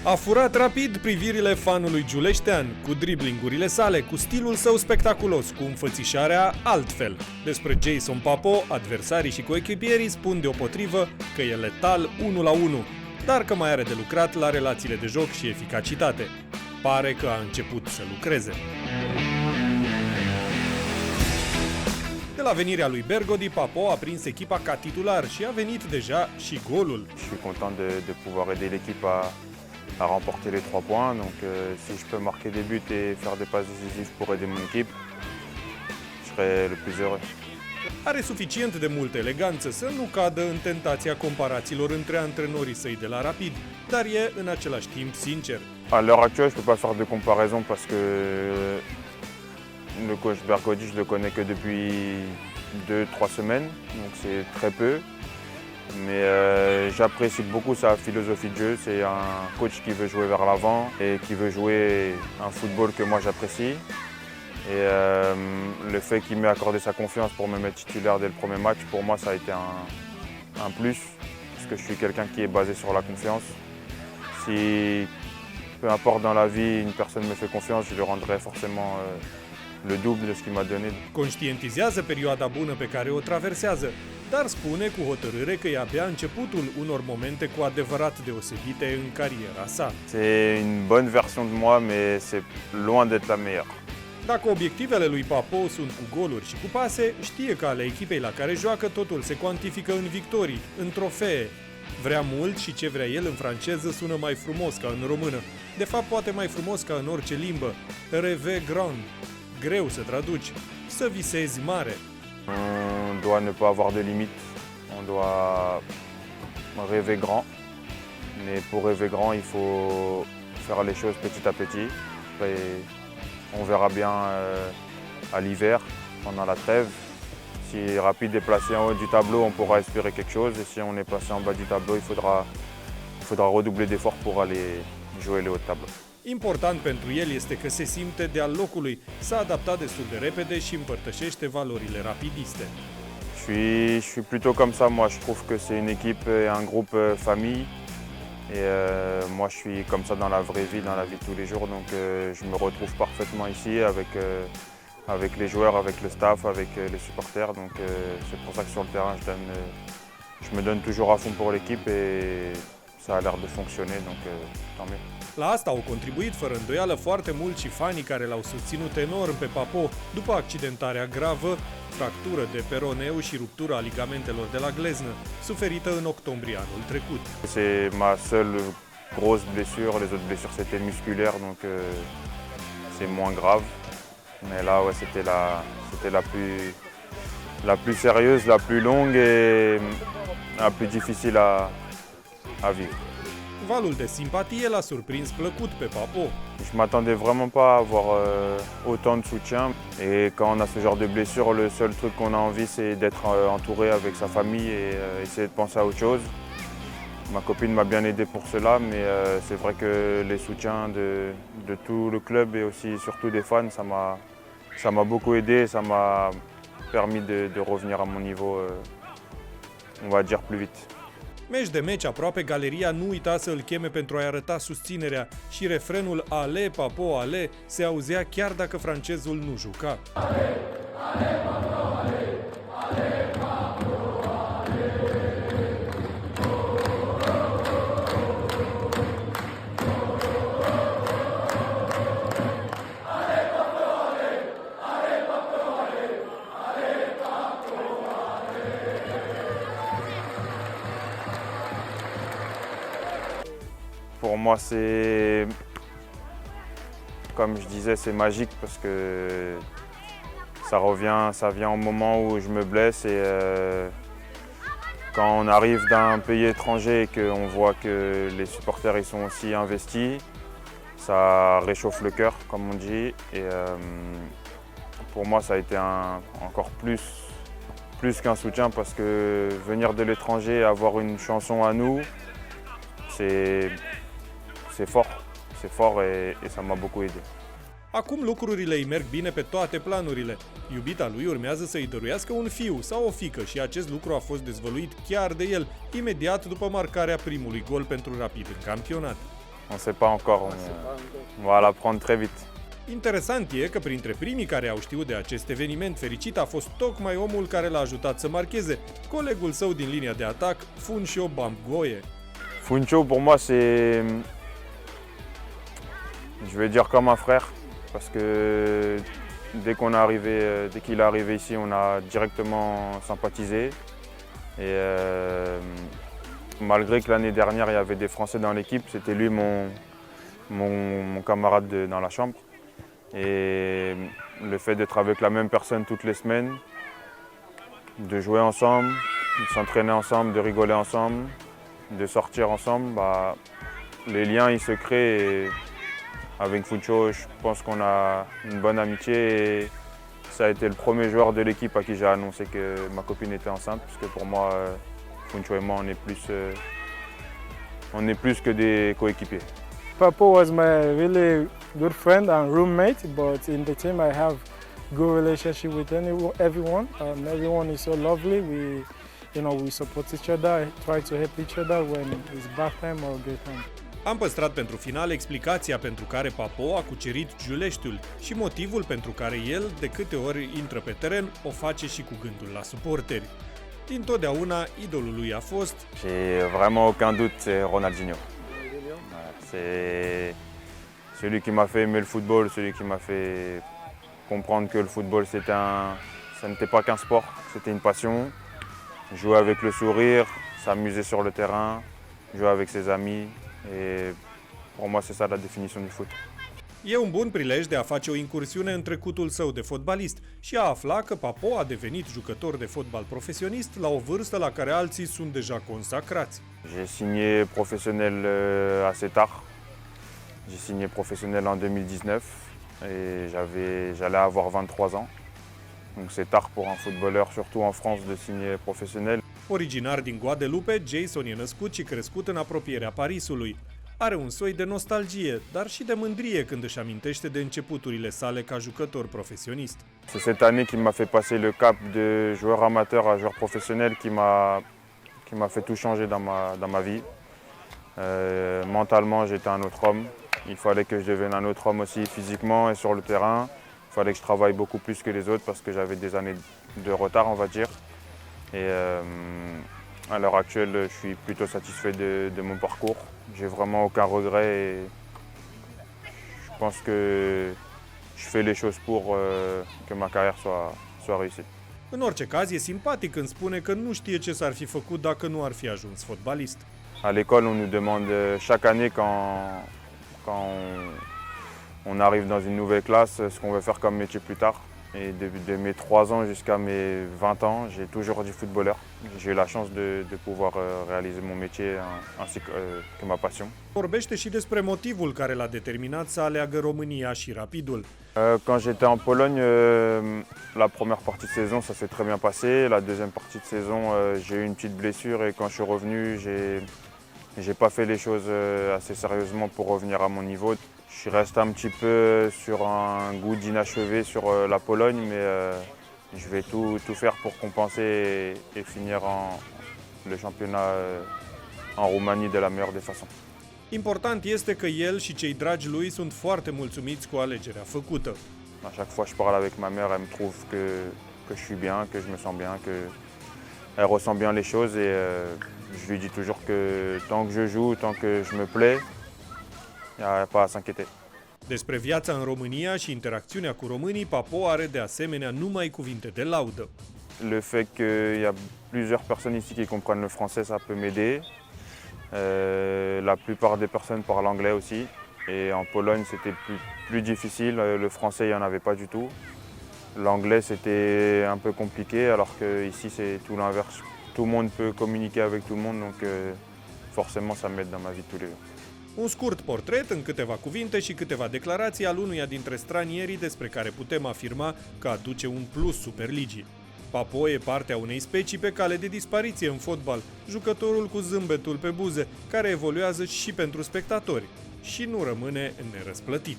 A furat rapid privirile fanului giuleștean, cu driblingurile sale, cu stilul său spectaculos, cu înfățișarea altfel. Despre Jason Papo, adversarii și coechipierii spun deopotrivă că e letal 1-1, dar că mai are de lucrat la relațiile de joc și eficacitate. Pare că a început să lucreze. De la venirea lui Bergodi, Papo a prins echipa ca titular și a venit deja și golul. Je suis content de pouvoir aider l'équipe à remporter les 3 points. Donc si je peux marquer des buts et faire des passes décisives pour aider mon équipe, je serai le plus heureux. Are suficient de multă eleganță să nu cadă în tentația comparațiilor între antrenorii săi de la Rapid, dar e în același timp sincer. À l'heure actuelle, je ne peux pas faire de comparaison parce que le coach Bergodi, je le connais que depuis 2-3 semaines, donc c'est très peu. Mais j'apprécie beaucoup sa philosophie de jeu. C'est un coach qui veut jouer vers l'avant et qui veut jouer un football que moi j'apprécie. Et le fait qu'il m'ait accordé sa confiance pour me mettre titulaire dès le premier match, pour moi ça a été un plus, parce que je suis quelqu'un qui est basé sur la confiance. Si, peu importe dans la vie, une personne me fait confiance, je lui rendrai forcément le double de ce qu'il m'a donné. Conștientizează perioada bună pe care o traversează, dar spune cu hotărâre că e abia începutul unor momente cu adevărat deosebite în cariera sa. C'est une bonne version de moi, mais c'est loin d'être la meilleure. Dacă obiectivele lui Papo sunt cu goluri și cu pase, știe că ale echipei la care joacă totul se cuantifică în victorii, în trofee. Vrea mult și ce vrea el în franceză sună mai frumos ca în română. De fapt, poate mai frumos ca în orice limbă. Rêver grand. Greu să traduci. Să visezi mare. On doit ne pas avoir de limites. On doit rêver grand. Mais pour rêver grand, il faut faire les choses petit à petit. Après, on verra bien à l'hiver, pendant la trêve. Si Rapid est placé en haut du tableau, on pourra espérer quelque chose. Et si on est placé en bas du tableau, il faudra redoubler d'efforts pour aller jouer le haut de tableau. Important pentru el este că se simte de-al locului, s-a adaptat destul de repede și împărtășește valorile rapidiste. Je suis plutôt comme ça, moi je trouve que c'est une équipe et un groupe famille. Et moi je suis comme ça dans la vraie vie, dans la vie de tous les jours, donc je me retrouve parfaitement ici avec les joueurs, avec le staff, avec les supporters. Donc c'est pour ça que sur le terrain je me donne toujours à fond pour l'équipe et ça a l'air de fonctionner, donc tant mieux. La asta au contribuit fără îndoială foarte mult și fanii care l-au susținut enorm pe Papo după accidentarea gravă, fractură de peroneu și ruptura ligamentelor de la gleznă, suferită în octombrie anul trecut. C'est ma seule grosse blessure, les autres blessures c'était musculaire, donc c'est moins grave. Mais là ouais, c'était la plus sérieuse, la plus longue et la plus difficile à vivre. Valul de simpatie l-a surprins plăcut pe Papo. Je ne m'attendais vraiment pas à avoir autant de soutien. Et quand on a ce genre de blessure, le seul truc qu'on a envie, c'est d'être entouré avec sa famille et essayer de penser à autre chose. Ma copine m'a bien aidé pour cela, mais c'est vrai que les soutiens de tout le club et aussi surtout des fans, ça m'a beaucoup aidé, ça m'a permis de revenir à mon niveau, on va dire, plus vite. Meci de meci aproape, galeria nu uita să îl cheme pentru a-i arăta susținerea și refrenul Ale, Papo, Ale se auzea chiar dacă francezul nu juca. Ale, ale, Papo, ale, ale, Papo, ale. Pour moi, c'est, comme je disais, c'est magique parce que ça vient au moment où je me blesse et quand on arrive d'un pays étranger et qu'on voit que les supporters ils sont aussi investis, ça réchauffe le cœur, comme on dit. Et pour moi, ça a été encore plus qu'un soutien parce que venir de l'étranger, avoir une chanson à nous, c'est fort et ça m'a beaucoup aidé. Acum lucrurile îi merg bine pe toate planurile. Iubita lui urmează să-i dăruiască un fiu sau o fiică și acest lucru a fost dezvăluit chiar de el, imediat după marcarea primului gol pentru Rapid în campionat. On ne sait pas encore, on va l'apprendre très vite. Interesant e că printre primii care au știut de acest eveniment fericit a fost tocmai omul care l-a ajutat să marcheze, colegul său din linia de atac, Funcho Bamgoye. Funcho, pour moi, c'est, je vais dire comme un frère, parce que dès qu'il est arrivé ici, on a directement sympathisé. Et malgré que l'année dernière, il y avait des Français dans l'équipe, c'était lui mon camarade dans la chambre. Et le fait d'être avec la même personne toutes les semaines, de jouer ensemble, de s'entraîner ensemble, de rigoler ensemble, de sortir ensemble, bah, les liens ils se créent. Et avec Funcho, je pense qu'on a une bonne amitié. Et ça a été le premier joueur de l'équipe à qui j'ai annoncé que ma copine était enceinte, parce que pour moi, Funcho et moi, on est plus que des coéquipiers. Papo was my really good friend and roommate, but in the team I have good relationship with everyone. Everyone is so lovely. We support each other, try to help each other when it's bad time or good time. Am păstrat pentru final explicația pentru care Papo a cucerit Giuleștiul și motivul pentru care el, de câte ori intră pe teren, o face și cu gândul la suporteri. Dintotdeauna, idolul lui a fost... J'ai vraiment aucun doute, c'est Ronaldinho. C'est celui qui m'a fait aimer le football, celui qui m'a fait comprendre que le football, ça n'était pas qu'un sport, c'était une passion. Jouer avec le sourire, s'amuser sur le terrain, jouer avec ses amis. Et pour moi, c'est ça la définition du foot. E un bun prilej de a face o incursiune în trecutul său de fotbalist și a afla că Papo a devenit jucător de fotbal profesionist la o vârstă la care alții sunt deja consacrați. J'ai signé professionnel assez tard. J'ai signé professionnel en 2019 et j'allais avoir 23 ans. Donc c'est tard pour un footballeur, surtout en France, de signer professionnel. Originar din Guadeloupe, Jason e născut și crescut în apropierea Parisului. Are un soi de nostalgie, dar și de mândrie când își amintește de începuturile sale ca jucător profesionist. C'est cette année qui m'a fait passer le cap de joueur amateur à joueur professionnel qui m'a fait tout changer dans ma vie. Mentalement, j'étais un autre homme. Il fallait que je devienne un autre homme aussi physiquement et sur le terrain. Il fallait que je travaille beaucoup plus que les autres parce que j'avais des années de retard, on va dire. Et à l'heure actuelle, je suis plutôt satisfait de mon parcours. J'ai vraiment aucun regret et je pense que je fais les choses pour que ma carrière soit réussie. În orice caz, e simpatic când spune că nu știe ce s-ar fi făcut dacă nu ar fi ajuns fotbalist. À l'école, on nous demande chaque année quand on arrive dans une nouvelle classe ce qu'on veut faire comme métier plus tard. Et de mes 3 ans jusqu'à mes 20 ans, j'ai toujours dit footballeur. J'ai eu la chance de pouvoir réaliser mon métier ainsi que ma passion. Vorbește și despre motivul care l-a determinat să aleagă România și Rapidul. Quand j'étais en Pologne, la première partie de saison, ça s'est très bien passé. La deuxième partie de saison, j'ai eu une petite blessure et quand je suis revenu, j'ai pas fait les choses assez sérieusement pour revenir à mon niveau. Je suis resté un petit peu sur un goût d'inachevé sur la Pologne, mais je vais tout faire pour compenser et finir le championnat en Roumanie de la meilleure des façons. Important este că el și cei dragi lui sunt foarte mulțumiți cu alegerea făcută. À chaque fois que je parle avec ma mère, elle me trouve que je suis bien, que je me sens bien, qu'elle ressent bien les choses et je lui dis toujours que tant que je joue, tant que je me plais, il n'y a pas à s'inquiéter. Despre viața în România și interacțiunea cu românii, Papo are de asemenea numai cuvinte de laudă. Le fait qu'il y a plusieurs personnes ici qui comprennent le français, ça peut m'aider. La plupart des personnes parlent anglais aussi. Et en Pologne, c'était plus difficile. Le français, il n'y en avait pas du tout. L'anglais, c'était un peu compliqué, alors qu'ici, c'est tout l'inverse. Tout le monde peut communiquer avec tout le monde, donc forcément, ça m'aide dans ma vie de tous les jours. Un scurt portret în câteva cuvinte și câteva declarații al unuia dintre stranierii despre care putem afirma că aduce un plus Superligii. Papo e partea unei specii pe cale de dispariție în fotbal, jucătorul cu zâmbetul pe buze, care evoluează și pentru spectatori și nu rămâne nerăsplătit.